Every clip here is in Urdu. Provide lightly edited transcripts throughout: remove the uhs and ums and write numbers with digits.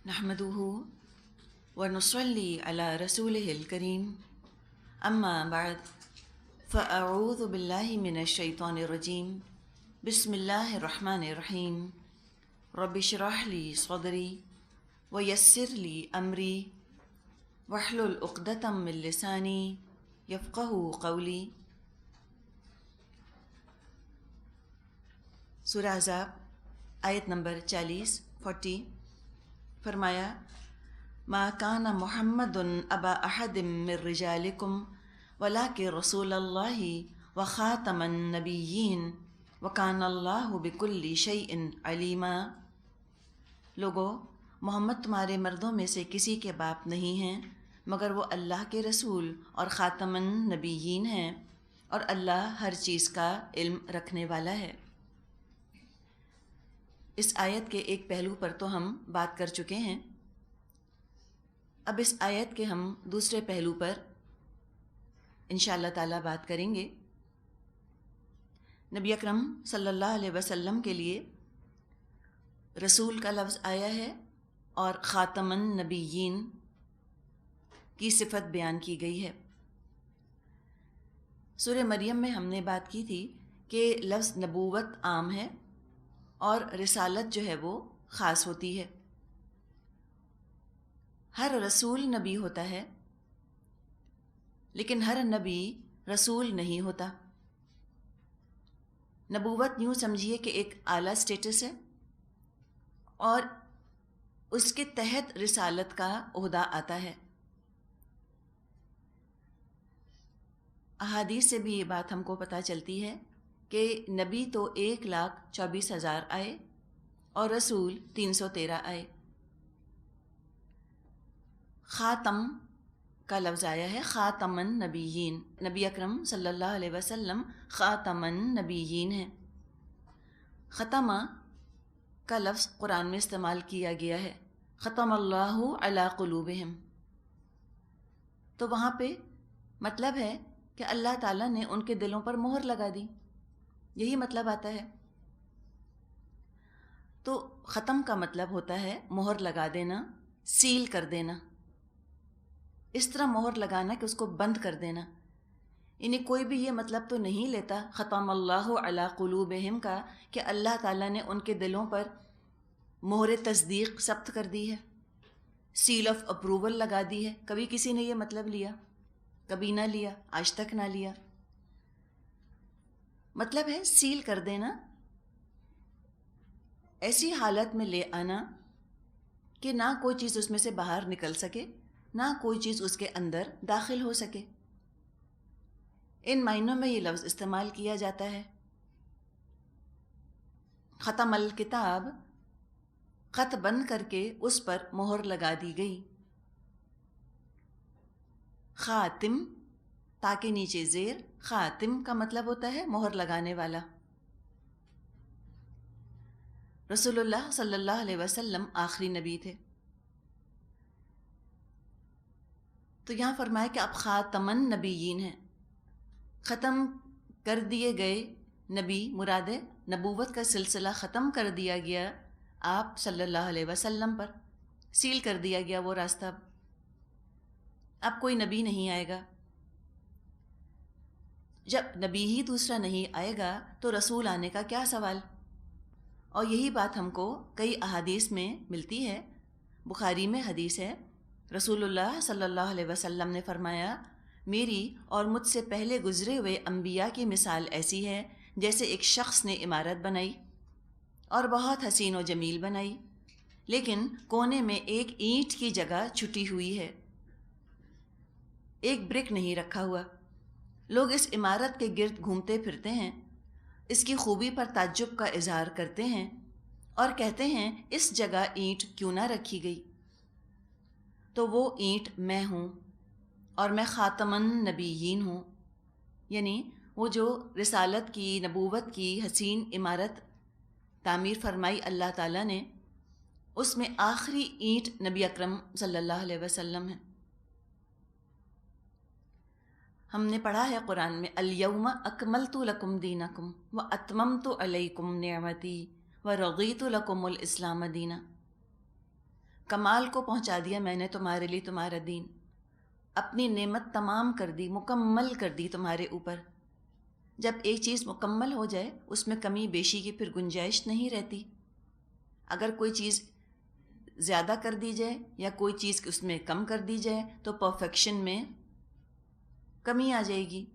نحمده ونصلي على رسوله الكريم أما بعد فأعوذ بالله من الشيطان الرجيم بسم الله الرحمن الرحيم رب اشرح لي صدري ويسر لي أمري واحلل عقدة من لساني يفقهوا قولي۔ سورہ احزاب آیت نمبر 40 فرمایا ما کان محمد ابا احد من رجالکم ولکن رسول اللہ وخاتم النبیین وکان اللہ بکل شیء علیما۔ لوگو، محمد تمہارے مردوں میں سے کسی کے باپ نہیں ہیں مگر وہ اللہ کے رسول اور خاتم النبیین ہیں، اور اللہ ہر چیز کا علم رکھنے والا ہے۔ اس آیت کے ایک پہلو پر تو ہم بات کر چکے ہیں، اب اس آیت کے ہم دوسرے پہلو پر انشاءاللہ تعالیٰ بات کریں گے۔ نبی اکرم صلی اللہ علیہ وسلم کے لیے رسول کا لفظ آیا ہے اور خاتم النبیین کی صفت بیان کی گئی ہے۔ سورہ مریم میں ہم نے بات کی تھی کہ لفظ نبوت عام ہے اور رسالت جو ہے وہ خاص ہوتی ہے۔ ہر رسول نبی ہوتا ہے لیکن ہر نبی رسول نہیں ہوتا۔ نبوت یوں سمجھیے کہ ایک اعلیٰ سٹیٹس ہے اور اس کے تحت رسالت کا عہدہ آتا ہے۔ احادیث سے بھی یہ بات ہم کو پتہ چلتی ہے کہ نبی تو 1,24,000 آئے اور رسول 313 آئے۔ خاتم کا لفظ آیا ہے خاتم النبیین، نبی اکرم صلی اللہ علیہ وسلم خاتم النبیین ہیں۔ ختمہ کا لفظ قرآن میں استعمال کیا گیا ہے، ختم اللہ علی قلوبہم، تو وہاں پہ مطلب ہے کہ اللہ تعالیٰ نے ان کے دلوں پر مہر لگا دی، یہی مطلب آتا ہے۔ تو ختم کا مطلب ہوتا ہے مہر لگا دینا، سیل کر دینا، اس طرح مہر لگانا کہ اس کو بند کر دینا۔ یعنی کوئی بھی یہ مطلب تو نہیں لیتا ختم اللہ علی قلوبہم کا کہ اللہ تعالیٰ نے ان کے دلوں پر مہر تصدیق ثبت کر دی ہے، سیل آف اپروول لگا دی ہے۔ کبھی کسی نے یہ مطلب لیا؟ کبھی نہ لیا، آج تک نہ لیا۔ مطلب ہے سیل کر دینا، ایسی حالت میں لے آنا کہ نہ کوئی چیز اس میں سے باہر نکل سکے، نہ کوئی چیز اس کے اندر داخل ہو سکے۔ ان معنوں میں یہ لفظ استعمال کیا جاتا ہے۔ ختم الکتاب، خط بند کر کے اس پر مہر لگا دی گئی۔ خاتم، تاکہ نیچے زیر، خاتم کا مطلب ہوتا ہے مہر لگانے والا۔ رسول اللہ صلی اللہ علیہ وسلم آخری نبی تھے، تو یہاں فرمایا کہ آپ خاتم النبیین ہیں، ختم کر دیے گئے نبی مراد ہے، نبوت کا سلسلہ ختم کر دیا گیا آپ صلی اللہ علیہ وسلم پر، سیل کر دیا گیا وہ راستہ، اب کوئی نبی نہیں آئے گا۔ جب نبی ہی دوسرا نہیں آئے گا تو رسول آنے کا کیا سوال؟ اور یہی بات ہم کو کئی احادیث میں ملتی ہے۔ بخاری میں حدیث ہے، رسول اللہ صلی اللہ علیہ وسلم نے فرمایا میری اور مجھ سے پہلے گزرے ہوئے انبیاء کی مثال ایسی ہے جیسے ایک شخص نے عمارت بنائی اور بہت حسین و جمیل بنائی، لیکن کونے میں ایک اینٹ کی جگہ چھٹی ہوئی ہے، ایک برک نہیں رکھا ہوا۔ لوگ اس عمارت کے گرد گھومتے پھرتے ہیں، اس کی خوبی پر تعجب کا اظہار کرتے ہیں اور کہتے ہیں اس جگہ اینٹ کیوں نہ رکھی گئی؟ تو وہ اینٹ میں ہوں اور میں خاتم النبیین ہوں، یعنی وہ جو رسالت کی، نبوت کی حسین عمارت تعمیر فرمائی اللہ تعالیٰ نے، اس میں آخری اینٹ نبی اکرم صلی اللہ علیہ وسلم ہے۔ ہم نے پڑھا ہے قرآن میں الیوم اکملت لکم دینکم واتممت علیکم نعمتی ورضیت لکم الاسلام دینا۔ کمال کو پہنچا دیا میں نے تمہارے لیے تمہارا دین، اپنی نعمت تمام کر دی، مکمل کر دی تمہارے اوپر۔ جب ایک چیز مکمل ہو جائے اس میں کمی بیشی کی پھر گنجائش نہیں رہتی۔ اگر کوئی چیز زیادہ کر دی جائے یا کوئی چیز اس میں کم کر دی جائے تو پرفیکشن میں کمی آ جائے گی۔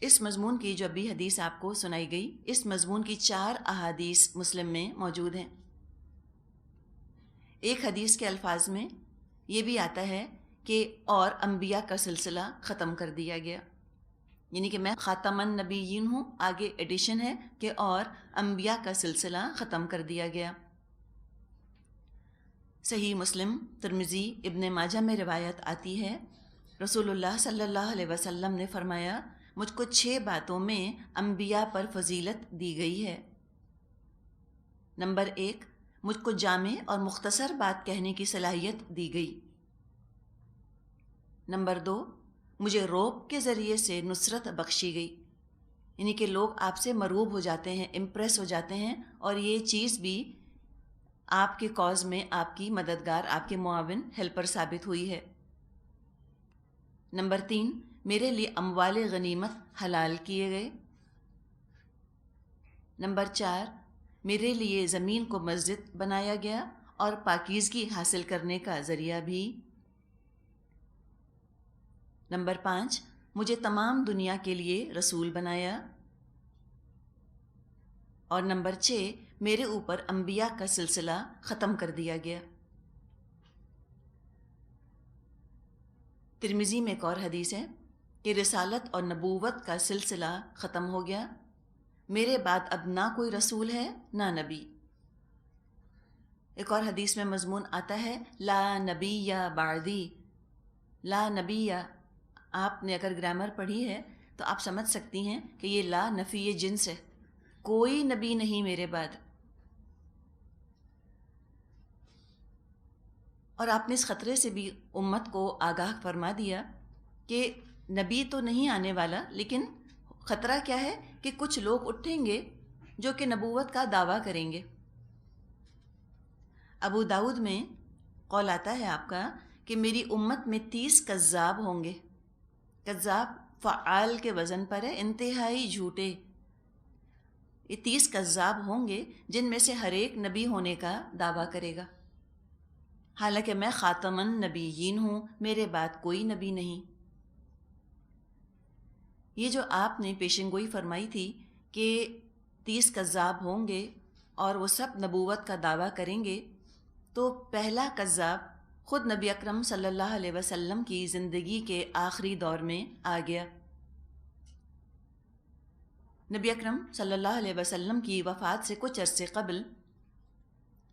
اس مضمون کی جو ابھی حدیث آپ کو سنائی گئی، اس مضمون کی 4 احادیث مسلم میں موجود ہیں۔ ایک حدیث کے الفاظ میں یہ بھی آتا ہے کہ اور انبیاء کا سلسلہ ختم کر دیا گیا، یعنی کہ میں خاتم النبیین ہوں، آگے ایڈیشن ہے کہ اور انبیاء کا سلسلہ ختم کر دیا گیا۔ صحیح مسلم، ترمذی، ابن ماجہ میں روایت آتی ہے، رسول اللہ صلی اللہ علیہ وسلم نے فرمایا، مجھ کو 6 باتوں میں انبیاء پر فضیلت دی گئی ہے۔ نمبر 1، مجھ کو جامع اور مختصر بات کہنے کی صلاحیت دی گئی۔ نمبر 2، مجھے روب کے ذریعے سے نصرت بخشی گئی، یعنی کہ لوگ آپ سے مروب ہو جاتے ہیں، امپریس ہو جاتے ہیں، اور یہ چیز بھی آپ کے کاز میں آپ کی مددگار، آپ کے معاون، ہیلپر ثابت ہوئی ہے۔ نمبر 3، میرے لیے اموال غنیمت حلال کیے گئے۔ نمبر 4، میرے لیے زمین کو مسجد بنایا گیا اور پاکیزگی حاصل کرنے کا ذریعہ بھی۔ نمبر 5، مجھے تمام دنیا کے لیے رسول بنایا۔ اور نمبر 6، میرے اوپر انبیاء کا سلسلہ ختم کر دیا گیا۔ ترمذی میں ایک اور حدیث ہے کہ رسالت اور نبوت کا سلسلہ ختم ہو گیا، میرے بعد اب نہ کوئی رسول ہے نہ نبی۔ ایک اور حدیث میں مضمون آتا ہے، لا نبی بعدی، لا نبی۔ آپ نے اگر گرامر پڑھی ہے تو آپ سمجھ سکتی ہیں کہ یہ لا نفی جنس ہے، کوئی نبی نہیں میرے بعد۔ اور آپ نے اس خطرے سے بھی امت کو آگاہ فرما دیا کہ نبی تو نہیں آنے والا، لیکن خطرہ کیا ہے کہ کچھ لوگ اٹھیں گے جو کہ نبوت کا دعویٰ کریں گے۔ ابو داؤد میں قول آتا ہے آپ کا کہ میری امت میں 30 کذاب ہوں گے۔ کذاب فعال کے وزن پر ہے، انتہائی جھوٹے۔ یہ 30 کذاب ہوں گے جن میں سے ہر ایک نبی ہونے کا دعویٰ کرے گا، حالانکہ میں خاتم النبیین ہوں، میرے بعد کوئی نبی نہیں۔ یہ جو آپ نے پیشن گوئی فرمائی تھی کہ 30 کذاب ہوں گے اور وہ سب نبوت کا دعویٰ کریں گے، تو پہلا کذاب خود نبی اکرم صلی اللہ علیہ وسلم کی زندگی کے آخری دور میں آ گیا۔ نبی اکرم صلی اللہ علیہ وسلم کی وفات سے کچھ عرصے قبل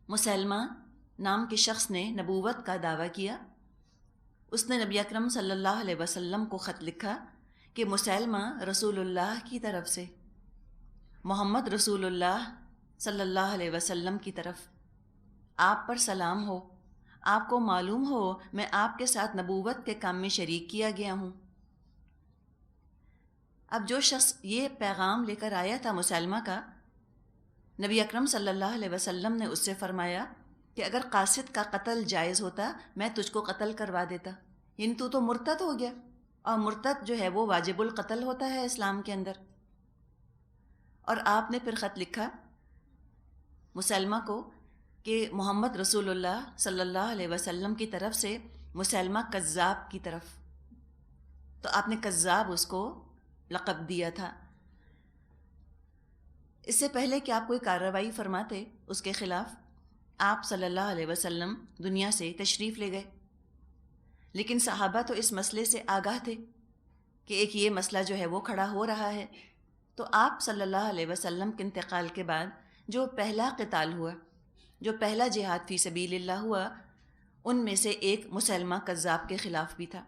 مسلمہ نام کے شخص نے نبوت کا دعویٰ کیا۔ اس نے نبی اکرم صلی اللہ علیہ وسلم کو خط لکھا کہ مسلمہ رسول اللہ کی طرف سے، محمد رسول اللہ صلی اللہ علیہ وسلم کی طرف آپ پر سلام ہو، آپ کو معلوم ہو میں آپ کے ساتھ نبوت کے کام میں شریک کیا گیا ہوں۔ اب جو شخص یہ پیغام لے کر آیا تھا مسلمہ کا، نبی اکرم صلی اللہ علیہ وسلم نے اس سے فرمایا کہ اگر قاصد کا قتل جائز ہوتا میں تجھ کو قتل کروا دیتا، یعنی تو مرتد ہو گیا، اور مرتد جو ہے وہ واجب القتل ہوتا ہے اسلام کے اندر۔ اور آپ نے پھر خط لکھا مسلمہ کو کہ محمد رسول اللہ صلی اللہ علیہ وسلم کی طرف سے مسلمہ کذاب کی طرف، تو آپ نے کذاب اس کو لقب دیا تھا۔ اس سے پہلے کہ آپ کوئی کارروائی فرماتے اس کے خلاف، آپ صلی اللہ علیہ وسلم دنیا سے تشریف لے گئے، لیکن صحابہ تو اس مسئلے سے آگاہ تھے کہ ایک یہ مسئلہ جو ہے وہ کھڑا ہو رہا ہے۔ تو آپ صلی اللہ علیہ وسلم کے انتقال کے بعد جو پہلا قتال ہوا، جو پہلا جہاد فی سبیل اللہ ہوا، ان میں سے ایک مسلمہ کذاب کے خلاف بھی تھا۔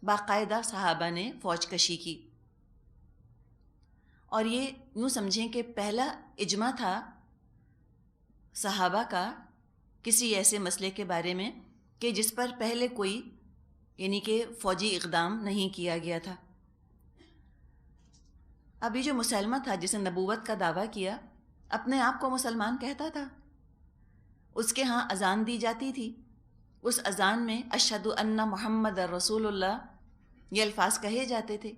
باقاعدہ صحابہ نے فوج کشی کی، اور یہ یوں سمجھیں کہ پہلا اجماع تھا صحابہ کا کسی ایسے مسئلے کے بارے میں کہ جس پر پہلے کوئی یعنی کہ فوجی اقدام نہیں کیا گیا تھا۔ ابھی جو مسلمہ تھا جس نے نبوت کا دعویٰ کیا، اپنے آپ کو مسلمان کہتا تھا، اس کے ہاں اذان دی جاتی تھی، اس اذان میں اشہد ان محمد رسول اللہ یہ الفاظ کہے جاتے تھے،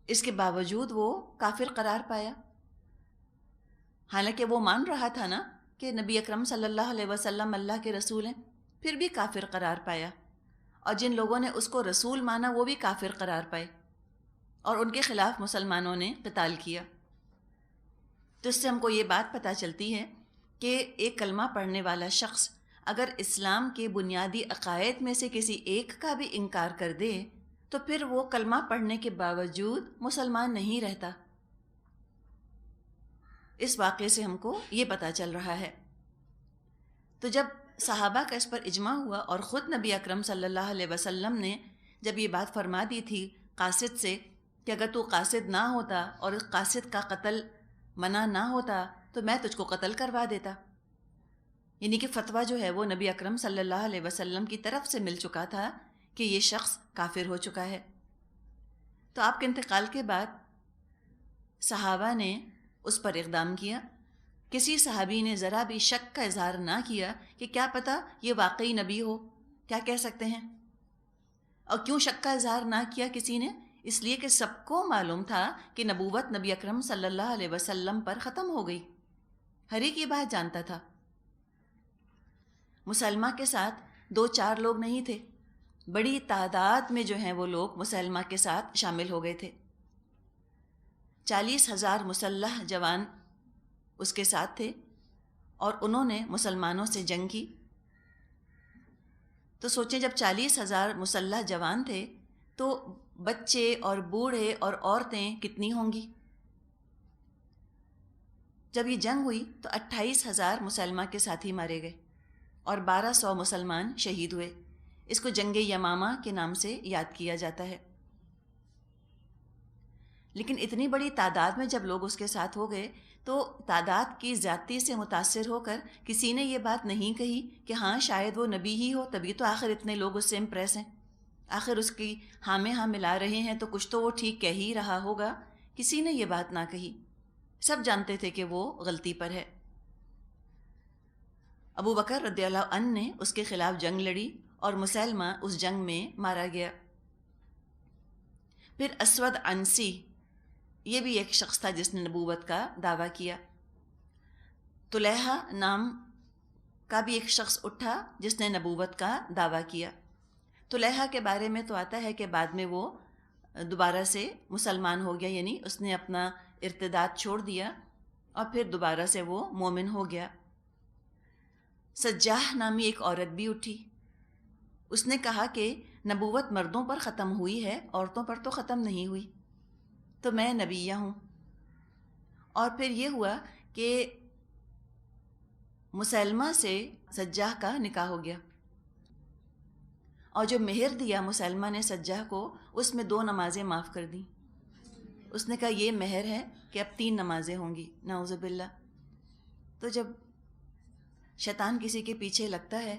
اس کے باوجود وہ کافر قرار پایا، حالانکہ وہ مان رہا تھا نا کہ نبی اکرم صلی اللہ علیہ وسلم اللہ کے رسول ہیں، پھر بھی کافر قرار پایا، اور جن لوگوں نے اس کو رسول مانا وہ بھی کافر قرار پائے، اور ان کے خلاف مسلمانوں نے قتال کیا۔ تو اس سے ہم کو یہ بات پتہ چلتی ہے کہ ایک کلمہ پڑھنے والا شخص اگر اسلام کے بنیادی عقائد میں سے کسی ایک کا بھی انکار کر دے تو پھر وہ کلمہ پڑھنے کے باوجود مسلمان نہیں رہتا۔ اس واقعے سے ہم کو یہ پتہ چل رہا ہے۔ تو جب صحابہ کا اس پر اجماع ہوا اور خود نبی اکرم صلی اللہ علیہ وسلم نے جب یہ بات فرما دی تھی قاصد سے کہ اگر تو قاصد نہ ہوتا اور اس قاصد کا قتل منع نہ ہوتا تو میں تجھ کو قتل کروا دیتا، یعنی کہ فتویٰ جو ہے وہ نبی اکرم صلی اللہ علیہ وسلم کی طرف سے مل چکا تھا کہ یہ شخص کافر ہو چکا ہے۔ تو آپ کے انتقال کے بعد صحابہ نے اس پر اقدام کیا، کسی صحابی نے ذرا بھی شک کا اظہار نہ کیا کہ کیا پتہ یہ واقعی نبی ہو، کیا کہہ سکتے ہیں۔ اور کیوں شک کا اظہار نہ کیا کسی نے؟ اس لیے کہ سب کو معلوم تھا کہ نبوت نبی اکرم صلی اللہ علیہ وسلم پر ختم ہو گئی، ہر ایک یہ بات جانتا تھا۔ مسلمہ کے ساتھ 2-4 لوگ نہیں تھے، بڑی تعداد میں جو ہیں وہ لوگ مسلمہ کے ساتھ شامل ہو گئے تھے، 40,000 مسلح جوان اس کے ساتھ تھے، اور انہوں نے مسلمانوں سے جنگ کی۔ تو سوچیں جب 40,000 مسلح جوان تھے تو بچے اور بوڑھے اور عورتیں کتنی ہوں گی۔ جب یہ جنگ ہوئی تو 28,000 مسلمہ کے ساتھی مارے گئے اور 1,200 مسلمان شہید ہوئے۔ اس کو جنگ یمامہ کے نام سے یاد کیا جاتا ہے۔ لیکن اتنی بڑی تعداد میں جب لوگ اس کے ساتھ ہو گئے تو تعداد کی زیادتی سے متاثر ہو کر کسی نے یہ بات نہیں کہی کہ ہاں شاید وہ نبی ہی ہو، تبھی تو آخر اتنے لوگ اس سے امپریس ہیں، آخر اس کی ہاں میں ہاں ملا رہے ہیں تو کچھ تو وہ ٹھیک کہہ ہی رہا ہوگا۔ کسی نے یہ بات نہ کہی، سب جانتے تھے کہ وہ غلطی پر ہے۔ ابو بکر رضی اللہ عنہ نے اس کے خلاف جنگ لڑی اور مسلمہ اس جنگ میں مارا گیا۔ پھر اسود عنسی یہ بھی ایک شخص تھا جس نے نبوت کا دعویٰ کیا۔ طلحہ نام کا بھی ایک شخص اٹھا جس نے نبوت کا دعویٰ کیا۔ طلحہ کے بارے میں تو آتا ہے کہ بعد میں وہ دوبارہ سے مسلمان ہو گیا، یعنی اس نے اپنا ارتداد چھوڑ دیا اور پھر دوبارہ سے وہ مومن ہو گیا۔ سجاح نامی ایک عورت بھی اٹھی، اس نے کہا کہ نبوت مردوں پر ختم ہوئی ہے، عورتوں پر تو ختم نہیں ہوئی، تو میں نبیہ ہوں۔ اور پھر یہ ہوا کہ مسلمہ سے سجاح کا نکاح ہو گیا، اور جو مہر دیا مسلمہ نے سجاح کو اس میں 2 نمازیں معاف کر دیں۔ اس نے کہا یہ مہر ہے کہ اب 3 نمازیں ہوں گی، نعوذ باللہ۔ تو جب شیطان کسی کے پیچھے لگتا ہے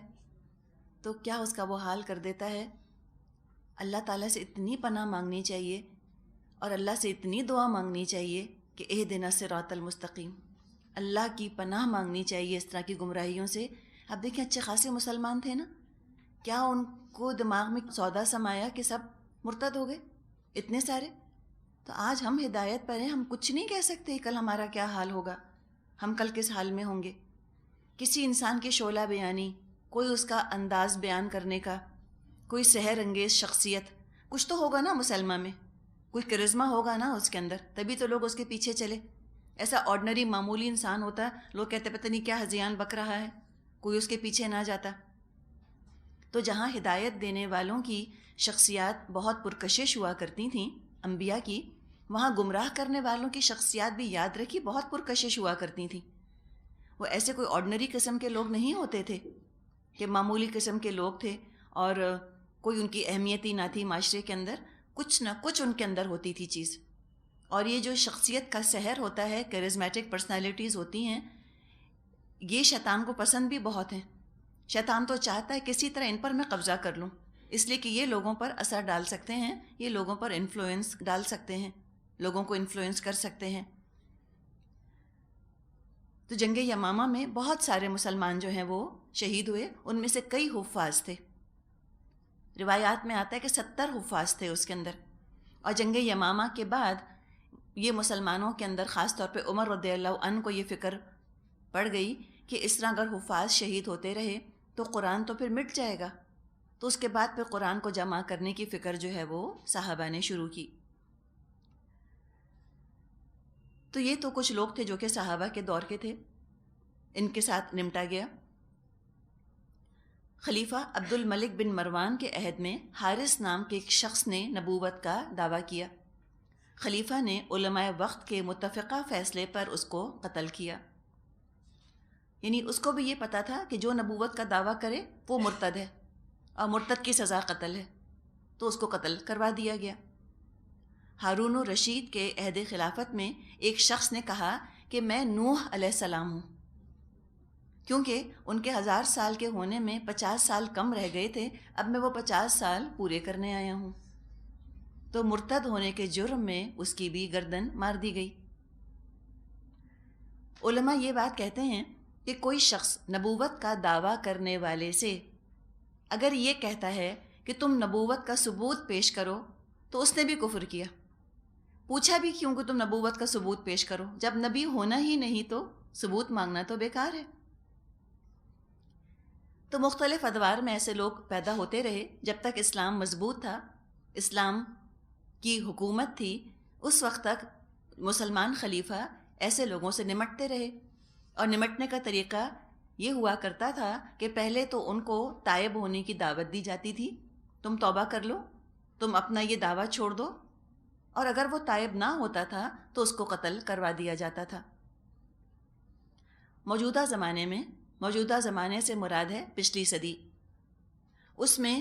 تو کیا اس کا وہ حال کر دیتا ہے۔ اللہ تعالیٰ سے اتنی پناہ مانگنی چاہیے اور اللہ سے اتنی دعا مانگنی چاہیے کہ اہدنا الصراط المستقیم، اللہ کی پناہ مانگنی چاہیے اس طرح کی گمراہیوں سے۔ اب دیکھیں اچھے خاصے مسلمان تھے نا، کیا ان کو دماغ میں سودا سمایا کہ سب مرتد ہو گئے اتنے سارے؟ تو آج ہم ہدایت پر ہیں، ہم کچھ نہیں کہہ سکتے کل ہمارا کیا حال ہوگا، ہم کل کس حال میں ہوں گے۔ کسی انسان کی شعلہ بیانی، کوئی اس کا انداز بیان کرنے کا، کوئی سحر انگیز شخصیت، کچھ تو ہوگا نا مسلمہ میں، کوئی کرزمہ ہوگا نا اس کے اندر، تبھی تو لوگ اس کے پیچھے چلے۔ ایسا آرڈنری معمولی انسان ہوتا لوگ کہتے پتہ نہیں کیا ہذیان بک رہا ہے، کوئی اس کے پیچھے نہ جاتا۔ تو جہاں ہدایت دینے والوں کی شخصیات بہت پرکشش ہوا کرتی تھیں انبیاء کی، وہاں گمراہ کرنے والوں کی شخصیات بھی یاد رکھی بہت پرکشش ہوا کرتی تھیں۔ وہ ایسے کوئی آرڈنری قسم کے لوگ نہیں ہوتے تھے کہ معمولی قسم کے لوگ تھے اور کوئی ان کی اہمیت ہی نہ تھی معاشرے کے اندر، کچھ نہ کچھ ان کے اندر ہوتی تھی چیز۔ اور یہ جو شخصیت کا سحر ہوتا ہے، کیرزمیٹک پرسنالٹیز ہوتی ہیں، یہ شیطان کو پسند بھی بہت ہیں۔ شیطان تو چاہتا ہے کسی طرح ان پر میں قبضہ کر لوں، اس لیے کہ یہ لوگوں پر اثر ڈال سکتے ہیں، یہ لوگوں پر انفلوئنس ڈال سکتے ہیں، لوگوں کو انفلوئنس کر سکتے ہیں۔ تو جنگ یمامہ میں بہت سارے مسلمان جو ہیں وہ شہید ہوئے، ان میں سے کئی حفاظ تھے. روایات میں آتا ہے کہ 70 حفاظ تھے اس کے اندر. اور جنگ یمامہ کے بعد یہ مسلمانوں کے اندر خاص طور پہ عمر رضی اللہ عنہ کو یہ فکر پڑ گئی کہ اس طرح اگر حفاظ شہید ہوتے رہے تو قرآن تو پھر مٹ جائے گا. تو اس کے بعد پھر قرآن کو جمع کرنے کی فکر جو ہے وہ صحابہ نے شروع کی. تو یہ تو کچھ لوگ تھے جو کہ صحابہ کے دور کے تھے، ان کے ساتھ نمٹا گیا. خلیفہ عبد الملک بن مروان کے عہد میں حارث نام کے ایک شخص نے نبوت کا دعویٰ کیا. خلیفہ نے علماء وقت کے متفقہ فیصلے پر اس کو قتل کیا. یعنی اس کو بھی یہ پتہ تھا کہ جو نبوت کا دعویٰ کرے وہ مرتد ہے اور مرتد کی سزا قتل ہے، تو اس کو قتل کروا دیا گیا. ہارون الرشید کے عہد خلافت میں ایک شخص نے کہا کہ میں نوح علیہ السلام ہوں، کیونکہ ان کے 1000 سال کے ہونے میں 50 سال کم رہ گئے تھے، اب میں وہ 50 سال پورے کرنے آیا ہوں. تو مرتد ہونے کے جرم میں اس کی بھی گردن مار دی گئی. علماء یہ بات کہتے ہیں کہ کوئی شخص نبوت کا دعویٰ کرنے والے سے اگر یہ کہتا ہے کہ تم نبوت کا ثبوت پیش کرو تو اس نے بھی کفر کیا. پوچھا بھی کیوں کہ تم نبوت کا ثبوت پیش کرو، جب نبی ہونا ہی نہیں تو ثبوت مانگنا تو بیکار ہے. تو مختلف ادوار میں ایسے لوگ پیدا ہوتے رہے جب تک اسلام مضبوط تھا، اسلام کی حکومت تھی، اس وقت تک مسلمان خلیفہ ایسے لوگوں سے نمٹتے رہے. اور نمٹنے کا طریقہ یہ ہوا کرتا تھا کہ پہلے تو ان کو تائب ہونے کی دعوت دی جاتی تھی، تم توبہ کر لو، تم اپنا یہ دعویٰ چھوڑ دو. اور اگر وہ تائب نہ ہوتا تھا تو اس کو قتل کروا دیا جاتا تھا. موجودہ زمانے سے مراد ہے پچھلی صدی. اس میں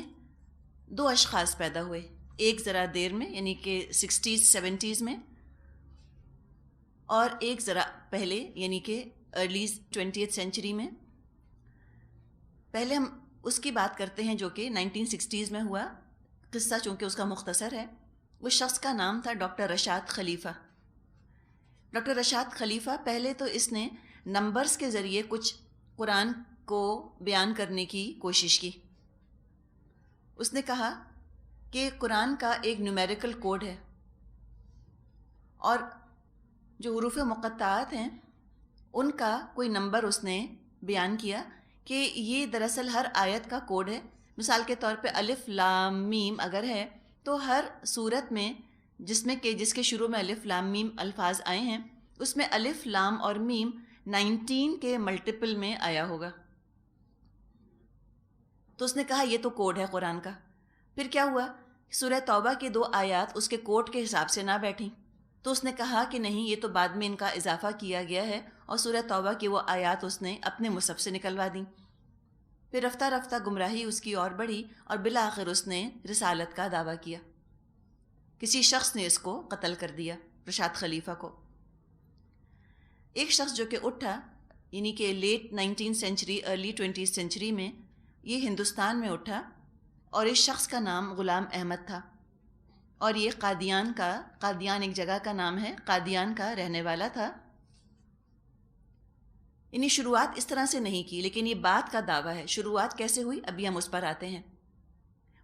2 اشخاص پیدا ہوئے، ایک ذرا دیر میں یعنی کہ 60s 70s میں، اور ایک ذرا پہلے یعنی کہ ارلی 20th سینچری میں. پہلے ہم اس کی بات کرتے ہیں جو کہ 1960s میں ہوا. قصہ چونکہ اس کا مختصر ہے. اس شخص کا نام تھا ڈاکٹر رشاد خلیفہ. ڈاکٹر رشاد خلیفہ پہلے تو اس نے نمبرز کے ذریعے کچھ قرآن کو بیان کرنے کی کوشش کی. اس نے کہا کہ قرآن کا ایک نیومیریکل کوڈ ہے، اور جو حروف مقطعات ہیں ان کا کوئی نمبر اس نے بیان کیا کہ یہ دراصل ہر آیت کا کوڈ ہے. مثال کے طور پہ الف لام میم اگر ہے تو ہر صورت میں جس کے شروع میں الف لام میم الفاظ آئے ہیں اس میں الف لام اور میم 19 کے ملٹیپل میں آیا ہوگا. تو اس نے کہا یہ تو کوڈ ہے قرآن کا. پھر کیا ہوا، سورہ توبہ کی 2 آیات اس کے کوڈ کے حساب سے نہ بیٹھیں، تو اس نے کہا کہ نہیں، یہ تو بعد میں ان کا اضافہ کیا گیا ہے، اور سورہ توبہ کی وہ آیات اس نے اپنے مصحف سے نکلوا دیں. پھر رفتہ رفتہ گمراہی اس کی اور بڑھی، اور بالآخر اس نے رسالت کا دعویٰ کیا. کسی شخص نے اس کو قتل کر دیا، رشاد خلیفہ کو. ایک شخص جو کہ اٹھا یعنی کہ late 19th century early 20th century میں، یہ ہندوستان میں اٹھا، اور اس شخص کا نام غلام احمد تھا، اور یہ قادیان ایک جگہ کا نام ہے، قادیان کا رہنے والا تھا. یعنی شروعات اس طرح سے نہیں کی، لیکن یہ بات کا دعویٰ ہے. شروعات کیسے ہوئی ابھی ہم اس پر آتے ہیں.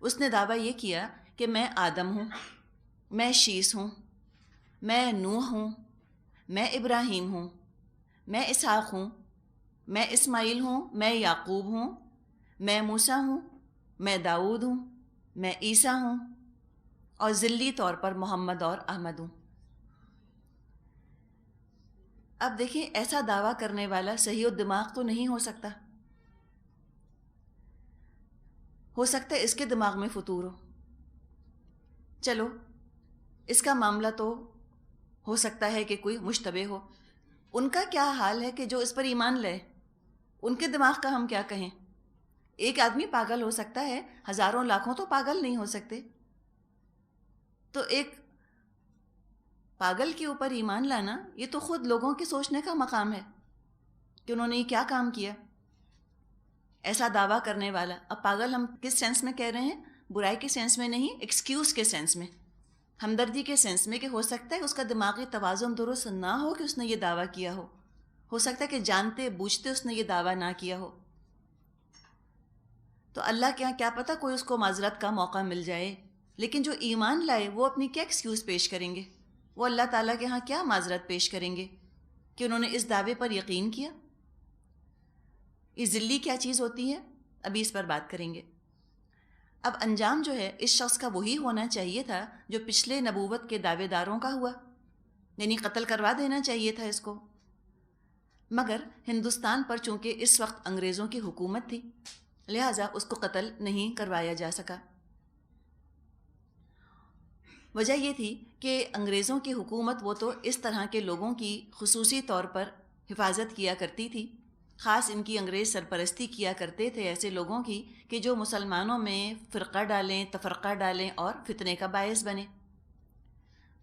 اس نے دعویٰ یہ کیا کہ میں آدم ہوں، میں شیس ہوں، میں نوح ہوں، میں ابراہیم ہوں، میں اسحاق ہوں، میں اسماعیل ہوں، میں یعقوب ہوں، میں موسیٰ ہوں، میں داؤد ہوں، میں عیسیٰ ہوں، اور ذلی طور پر محمد اور احمد ہوں. اب دیکھیں، ایسا دعویٰ کرنے والا صحیح الدماغ تو نہیں ہو سکتا. ہو سکتا ہے اس کے دماغ میں فطور ہو. چلو اس کا معاملہ تو ہو سکتا ہے کہ کوئی مشتبہ ہو. ان کا کیا حال ہے کہ جو اس پر ایمان لے، ان کے دماغ کا ہم کیا کہیں. ایک آدمی پاگل ہو سکتا ہے، ہزاروں لاکھوں تو پاگل نہیں ہو سکتے. تو ایک پاگل کے اوپر ایمان لانا یہ تو خود لوگوں کے سوچنے کا مقام ہے کہ انہوں نے یہ کیا کام کیا. ایسا دعویٰ کرنے والا. اب پاگل ہم کس سینس میں کہہ رہے ہیں؟ برائی کے سینس میں نہیں، ایکسکیوز کے سینس میں، ہمدردی کے سینس میں، کہ ہو سکتا ہے اس کا دماغی توازن درست نہ ہو کہ اس نے یہ دعویٰ کیا ہو ہو سکتا ہے کہ جانتے بوجھتے اس نے یہ دعویٰ نہ کیا ہو، تو اللہ کے یہاں کیا پتہ کوئی اس کو معذرت کا موقع مل جائے. لیکن جو ایمان لائے وہ اپنی کیا ایکسکیوز پیش کریں گے؟ وہ اللہ تعالیٰ کے ہاں کیا معذرت پیش کریں گے کہ انہوں نے اس دعوے پر یقین کیا؟ یہ ذلی کیا چیز ہوتی ہے، ابھی اس پر بات کریں گے. اب انجام جو ہے اس شخص کا وہی ہونا چاہیے تھا جو پچھلے نبوت کے دعوے داروں کا ہوا، یعنی قتل کروا دینا چاہیے تھا اس کو. مگر ہندوستان پر چونکہ اس وقت انگریزوں کی حکومت تھی، لہٰذا اس کو قتل نہیں کروایا جا سکا. وجہ یہ تھی کہ انگریزوں کی حکومت وہ تو اس طرح کے لوگوں کی خصوصی طور پر حفاظت کیا کرتی تھی، خاص ان کی انگریز سرپرستی کیا کرتے تھے ایسے لوگوں کی کہ جو مسلمانوں میں فرقہ ڈالیں، تفرقہ ڈالیں اور فتنے کا باعث بنے.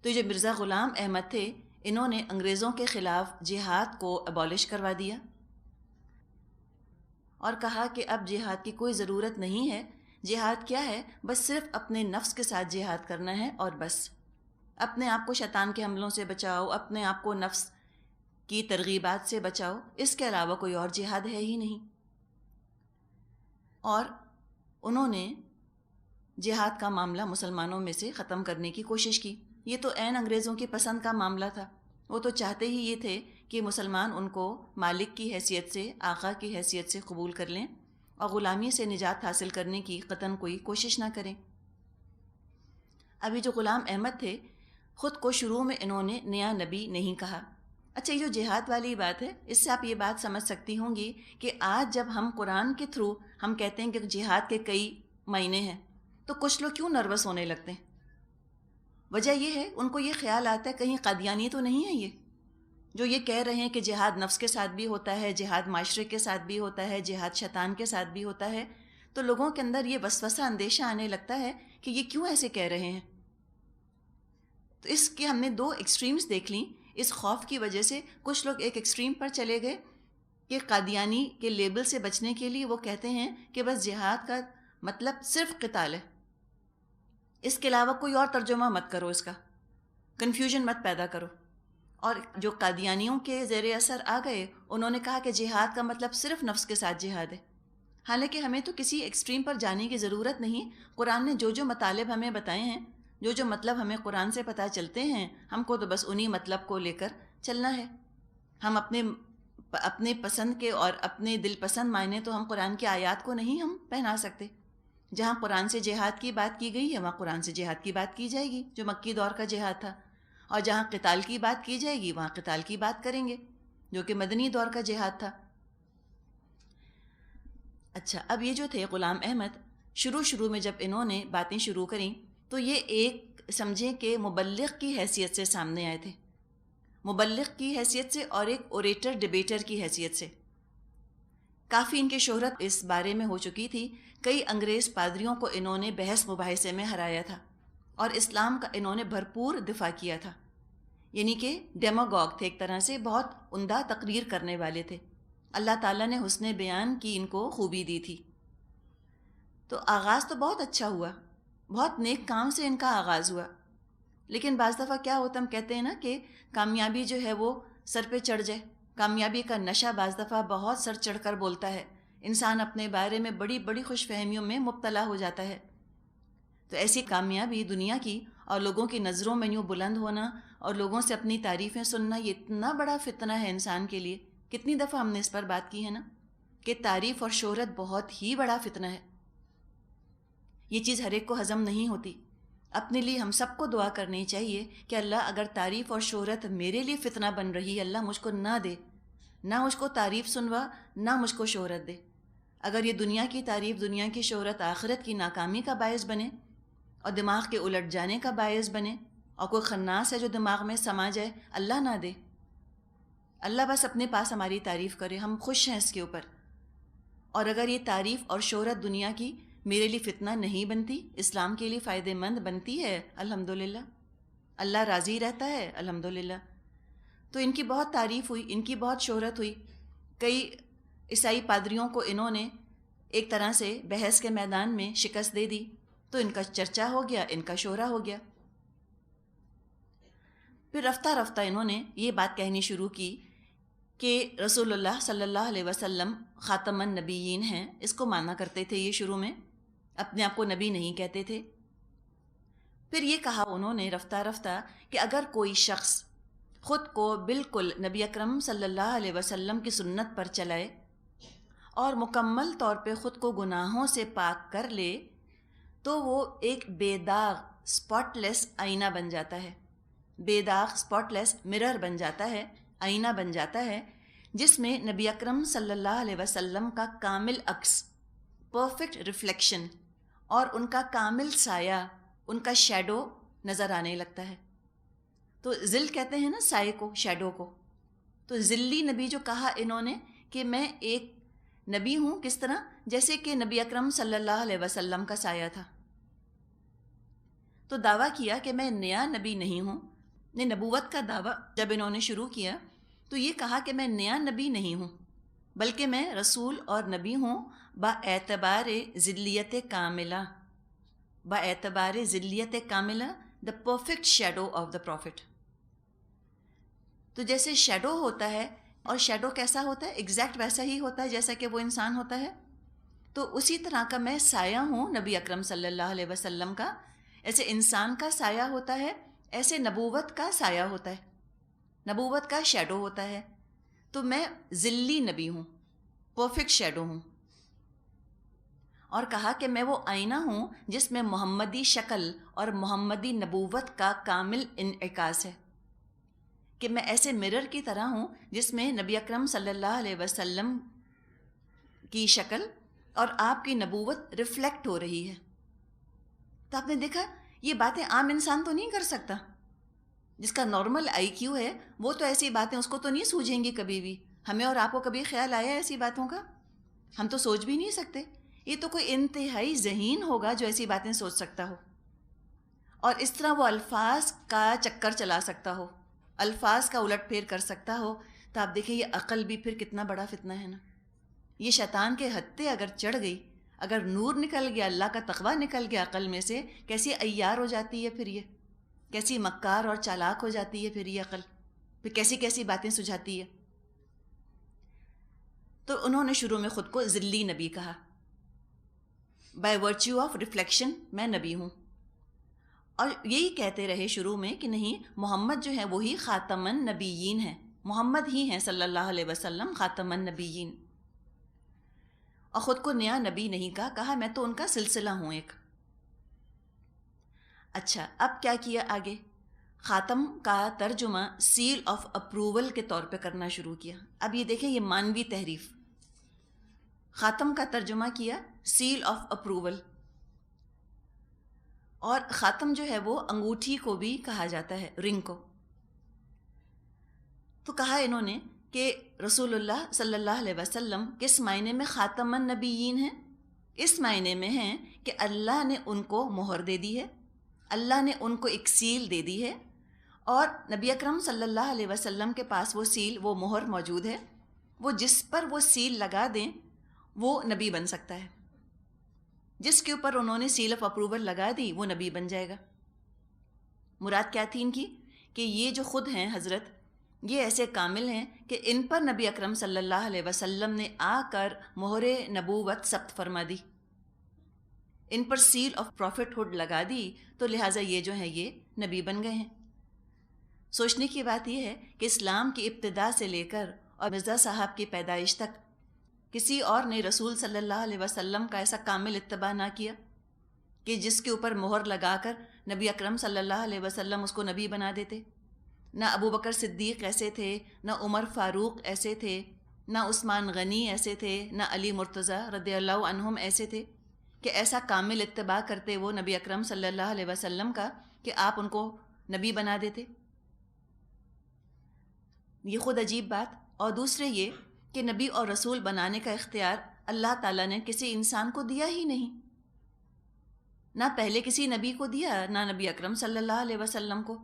تو جو مرزا غلام احمد تھے، انہوں نے انگریزوں کے خلاف جہاد کو ابالش کروا دیا اور کہا کہ اب جہاد کی کوئی ضرورت نہیں ہے. جہاد کیا ہے؟ بس صرف اپنے نفس کے ساتھ جہاد کرنا ہے، اور بس اپنے آپ کو شیطان کے حملوں سے بچاؤ، اپنے آپ کو نفس کی ترغیبات سے بچاؤ، اس کے علاوہ کوئی اور جہاد ہے ہی نہیں. اور انہوں نے جہاد کا معاملہ مسلمانوں میں سے ختم کرنے کی کوشش کی. یہ تو عین انگریزوں کی پسند کا معاملہ تھا. وہ تو چاہتے ہی یہ تھے کہ مسلمان ان کو مالک کی حیثیت سے، آقا کی حیثیت سے قبول کر لیں اور غلامی سے نجات حاصل کرنے کی قطعاً کوئی کوشش نہ کریں. ابھی جو غلام احمد تھے، خود کو شروع میں انہوں نے نیا نبی نہیں کہا. اچھا، یہ جو جہاد والی بات ہے، اس سے آپ یہ بات سمجھ سکتی ہوں گی کہ آج جب ہم قرآن کے تھرو ہم کہتے ہیں کہ جہاد کے کئی معنی ہیں، تو کچھ لوگ کیوں نروس ہونے لگتے ہیں؟ وجہ یہ ہے، ان کو یہ خیال آتا ہے کہیں قادیانی تو نہیں ہے یہ جو یہ کہہ رہے ہیں کہ جہاد نفس کے ساتھ بھی ہوتا ہے، جہاد معاشرے کے ساتھ بھی ہوتا ہے، جہاد شیطان کے ساتھ بھی ہوتا ہے. تو لوگوں کے اندر یہ وسوسہ، اندیشہ آنے لگتا ہے کہ یہ کیوں ایسے کہہ رہے ہیں. تو اس کے ہم نے دو ایکسٹریمز دیکھ لیں. اس خوف کی وجہ سے کچھ لوگ ایک ایکسٹریم پر چلے گئے کہ قادیانی کے لیبل سے بچنے کے لیے وہ کہتے ہیں کہ بس جہاد کا مطلب صرف قتال ہے، اس کے علاوہ کوئی اور ترجمہ مت کرو، اس کا کنفیوژن مت پیدا کرو. اور جو قادیانیوں کے زیر اثر آ گئے، انہوں نے کہا کہ جہاد کا مطلب صرف نفس کے ساتھ جہاد ہے. حالانکہ ہمیں تو کسی ایکسٹریم پر جانے کی ضرورت نہیں. قرآن نے جو جو مطالب ہمیں بتائے ہیں، جو جو مطلب ہمیں قرآن سے پتہ چلتے ہیں، ہم کو تو بس انہی مطلب کو لے کر چلنا ہے. ہم اپنے پسند کے اور اپنے دل پسند معنی تو ہم قرآن کی آیات کو نہیں ہم پہنا سکتے. جہاں قرآن سے جہاد کی بات کی گئی ہے، وہاں قرآن سے جہاد کی بات کی جائے گی، جو مکی دور کا جہاد تھا. اور جہاں قتال کی بات کی جائے گی، وہاں قتال کی بات کریں گے، جو کہ مدنی دور کا جہاد تھا. اچھا، اب یہ جو تھے غلام احمد، شروع میں جب انہوں نے باتیں شروع کریں تو یہ ایک سمجھیں کہ مبلغ کی حیثیت سے سامنے آئے تھے، مبلغ کی حیثیت سے اور ایک اوریٹر ڈیبیٹر کی حیثیت سے. کافی ان کی شہرت اس بارے میں ہو چکی تھی. کئی انگریز پادریوں کو انہوں نے بحث مباحثے میں ہرایا تھا اور اسلام کا انہوں نے بھرپور دفاع کیا تھا. یعنی کہ ڈیموگوگ تھے، ایک طرح سے بہت عمدہ تقریر کرنے والے تھے. اللہ تعالیٰ نے حسن بیان کی ان کو خوبی دی تھی. تو آغاز تو بہت اچھا ہوا، بہت نیک کام سے ان کا آغاز ہوا. لیکن بعض دفعہ کیا ہوتا، ہم کہتے ہیں نا کہ کامیابی جو ہے وہ سر پہ چڑھ جائے. کامیابی کا نشہ بعض دفعہ بہت سر چڑھ کر بولتا ہے. انسان اپنے بارے میں بڑی بڑی خوش فہمیوں میں مبتلا ہو جاتا ہے. تو ایسی کامیابی دنیا کی اور لوگوں کی نظروں میں یوں بلند ہونا اور لوگوں سے اپنی تعریفیں سننا، یہ اتنا بڑا فتنہ ہے انسان کے لیے. کتنی دفعہ ہم نے اس پر بات کی ہے نا کہ تعریف اور شہرت بہت ہی بڑا فتنہ ہے. یہ چیز ہر ایک کو ہضم نہیں ہوتی. اپنے لیے ہم سب کو دعا کرنی چاہیے کہ اللہ اگر تعریف اور شہرت میرے لیے فتنہ بن رہی ہے، اللہ مجھ کو نہ دے، نہ مجھ کو تعریف سنوا، نہ مجھ کو شہرت دے. اگر یہ دنیا کی تعریف، دنیا کی شہرت آخرت کی ناکامی کا باعث بنے اور دماغ کے الٹ جانے کا باعث بنے اور کوئی خناس ہے جو دماغ میں سما جائے، اللہ نہ دے. اللہ بس اپنے پاس ہماری تعریف کرے، ہم خوش ہیں اس کے اوپر. اور اگر یہ تعریف اور شہرت دنیا کی میرے لیے فتنہ نہیں بنتی، اسلام کے لیے فائدہ مند بنتی ہے، الحمدللہ، اللہ راضی رہتا ہے، الحمدللہ. تو ان کی بہت تعریف ہوئی، ان کی بہت شہرت ہوئی. کئی عیسائی پادریوں کو انہوں نے ایک طرح سے بحث کے میدان میں شکست دے دی، تو ان کا چرچا ہو گیا، ان کا شہرہ ہو گیا. پھر رفتہ رفتہ انہوں نے یہ بات کہنی شروع کی کہ رسول اللہ صلی اللہ علیہ وسلم خاتم النبیین ہیں، اس کو مانا کرتے تھے یہ شروع میں، اپنے آپ کو نبی نہیں کہتے تھے۔ پھر یہ کہا انہوں نے رفتہ رفتہ کہ اگر کوئی شخص خود کو بالکل نبی اکرم صلی اللہ علیہ وسلم کی سنت پر چلائے اور مکمل طور پہ خود کو گناہوں سے پاک کر لے تو وہ ایک بے داغ اسپاٹ لیس آئینہ بن جاتا ہے، بے داغ اسپاٹ لیس مرر بن جاتا ہے، آئینہ بن جاتا ہے، جس میں نبی اکرم صلی اللہ علیہ وسلم کا کامل عکس، پرفیکٹ ریفلیکشن اور ان کا کامل سایہ، ان کا شیڈو نظر آنے لگتا ہے۔ تو ذل کہتے ہیں نا سائے کو، شیڈو کو، تو ذلی نبی جو کہا انہوں نے کہ میں ایک نبی ہوں، کس طرح؟ جیسے کہ نبی اکرم صلی اللہ علیہ وسلم کا سایہ تھا۔ تو دعویٰ کیا کہ میں نیا نبی نہیں ہوں، نبوت کا دعویٰ جب انہوں نے شروع کیا تو یہ کہا کہ میں نیا نبی نہیں ہوں، بلکہ میں رسول اور نبی ہوں با اعتبار ذلیت کاملہ، با اعتبار ذلیت کاملہ، the perfect shadow of the prophet. تو جیسے شیڈو ہوتا ہے، اور شیڈو کیسا ہوتا ہے؟ ایگزیکٹ ویسا ہی ہوتا ہے جیسا کہ وہ انسان ہوتا ہے، تو اسی طرح کا میں سایہ ہوں نبی اکرم صلی اللہ علیہ وسلم کا۔ ایسے انسان کا سایہ ہوتا ہے، ایسے نبوت کا سایہ ہوتا ہے، نبوت کا شیڈو ہوتا ہے۔ تو میں ذلی نبی ہوں، پرفیکٹ شیڈو ہوں۔ اور کہا کہ میں وہ آئینہ ہوں جس میں محمدی شکل اور محمدی نبوت کا کامل انعکاس ہے، کہ میں ایسے مرر کی طرح ہوں جس میں نبی اکرم صلی اللہ علیہ وسلم کی شکل اور آپ کی نبوت ریفلیکٹ ہو رہی ہے۔ تو آپ نے دیکھا یہ باتیں عام انسان تو نہیں کر سکتا، جس کا نارمل آئی کیو ہے وہ تو ایسی باتیں اس کو تو نہیں سوجھیں گی کبھی بھی۔ ہمیں اور آپ کو کبھی خیال آیا ایسی باتوں کا؟ ہم تو سوچ بھی نہیں سکتے۔ یہ تو کوئی انتہائی ذہین ہوگا جو ایسی باتیں سوچ سکتا ہو، اور اس طرح وہ الفاظ کا چکر چلا سکتا ہو، الفاظ کا الٹ پھیر کر سکتا ہو۔ تو آپ دیکھیں یہ عقل بھی پھر کتنا بڑا فتنہ ہے نا۔ یہ شیطان کے ہتھے اگر چڑھ گئی، اگر نور نکل گیا، اللہ کا تقویٰ نکل گیا عقل میں سے، کیسی عیار ہو جاتی ہے پھر یہ، کیسی مکار اور چالاک ہو جاتی ہے پھر یہ عقل، پھر کیسی کیسی باتیں سجھاتی ہے۔ تو انہوں نے شروع میں خود کو ذلی نبی کہا، بائی ورچیو آف ریفلیکشن میں نبی ہوں، اور یہی کہتے رہے شروع میں کہ نہیں، محمد جو ہے وہی خاتم النبیین ہیں، محمد ہی ہیں صلی اللہ علیہ وسلم خاتم النبیین، اور خود کو نیا نبی نہیں کہا میں تو ان کا سلسلہ ہوں ایک۔ اچھا، اب کیا کیا آگے؟ خاتم کا ترجمہ سیل آف اپروول کے طور پہ کرنا شروع کیا۔ اب یہ دیکھیں یہ مانوی تحریف، خاتم کا ترجمہ کیا سیل آف اپروول، اور خاتم جو ہے وہ انگوٹھی کو بھی کہا جاتا ہے، رنگ کو۔ تو کہا انہوں نے کہ رسول اللہ صلی اللہ علیہ وسلم کس معنی میں خاتم النبیین ہیں؟ اس معنی میں ہیں کہ اللہ نے ان کو مہر دے دی ہے، اللہ نے ان کو ایک سیل دے دی ہے، اور نبی اکرم صلی اللہ علیہ وسلم کے پاس وہ سیل، وہ مہر موجود ہے، وہ جس پر وہ سیل لگا دیں وہ نبی بن سکتا ہے۔ جس کے اوپر انہوں نے سیل آف اپروول لگا دی وہ نبی بن جائے گا۔ مراد کیا تھی ان کی؟ کہ یہ جو خود ہیں حضرت، یہ ایسے کامل ہیں کہ ان پر نبی اکرم صلی اللہ علیہ وسلم نے آ کر مہر نبوت ثبت فرما دی، ان پر سیل آف پروفٹ ہوڈ لگا دی، تو لہٰذا یہ جو ہیں یہ نبی بن گئے ہیں۔ سوچنے کی بات یہ ہے کہ اسلام کی ابتدا سے لے کر اور مرزا صاحب کی پیدائش تک کسی اور نے رسول صلی اللہ علیہ وسلم کا ایسا کامل اتباع نہ کیا کہ جس کے اوپر مہر لگا کر نبی اکرم صلی اللہ علیہ وسلم اس کو نبی بنا دیتے۔ نہ ابو بکر صدیق ایسے تھے، نہ عمر فاروق ایسے تھے، نہ عثمان غنی ایسے تھے، نہ علی مرتضیٰ رضی اللہ عنہم ایسے تھے کہ ایسا کامل اتباع کرتے وہ نبی اکرم صلی اللہ علیہ وسلم کا کہ آپ ان کو نبی بنا دیتے۔ یہ خود عجیب بات، اور دوسرے یہ کہ نبی اور رسول بنانے کا اختیار اللہ تعالیٰ نے کسی انسان کو دیا ہی نہیں، نہ پہلے کسی نبی کو دیا، نہ نبی اکرم صلی اللہ علیہ وسلم کو۔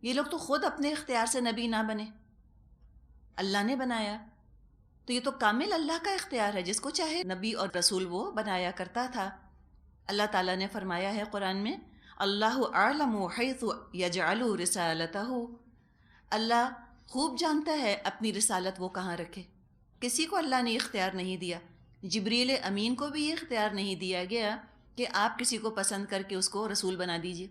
یہ لوگ تو خود اپنے اختیار سے نبی نہ بنے، اللہ نے بنایا، تو یہ تو کامل اللہ کا اختیار ہے، جس کو چاہے نبی اور رسول وہ بنایا کرتا تھا۔ اللہ تعالیٰ نے فرمایا ہے قرآن میں، اللہ اعلم حیث یجعل رسالتہ، اللہ خوب جانتا ہے اپنی رسالت وہ کہاں رکھے. کسی کو اللہ نے اختیار نہیں دیا. جبریل امین کو بھی یہ اختیار نہیں دیا گیا کہ آپ کسی کو پسند کر کے اس کو رسول بنا دیجیے.